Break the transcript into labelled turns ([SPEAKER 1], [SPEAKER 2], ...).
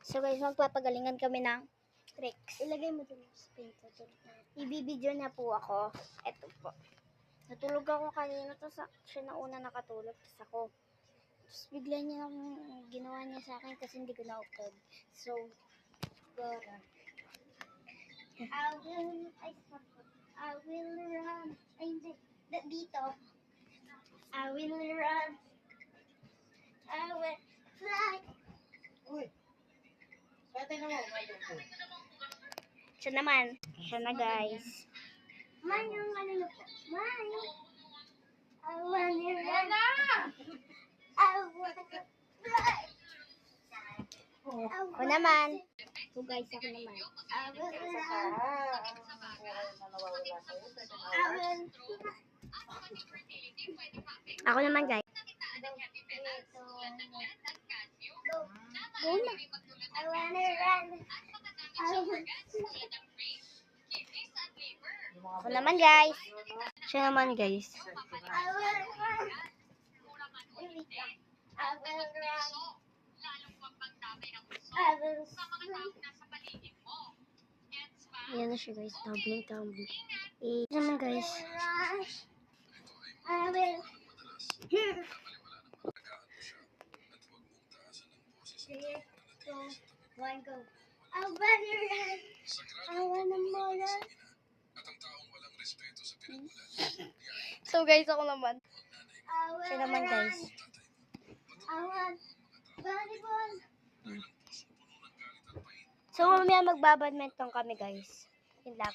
[SPEAKER 1] So guys, magpapagalingan kami ng tricks. Ilagay mo dun sa pinto. Ibibidyo na po ako. Eto po. Natulog ako kanina, tapos siya na una nakatulog, tapos ako. Tapos bigla niya ginawa niya sa akin kasi hindi ko na-upload. So, gara. I will run. Ay, hindi. Dito. I will run. I will fly.
[SPEAKER 2] Uy, pwede naman, mayroon po.
[SPEAKER 1] Siya naman. Siya na guys. Man, yung ano na po. Man. I wanna run. I wanna fly. Ako naman. So guys, ako naman. I will run. I will. Ako naman guys. Go. Go na. I wanna run. I will. Ako naman guys. Siya naman guys. I will run. I will run. I will swim. Ayan na siya guys. Tumbling. Naman guys. I will. Three, two, one, go. I wanna run. I wanna run. So guys, ako naman. Siya naman guys. I want volleyball. So mamaya magbabadminton kami guys. Yun lang.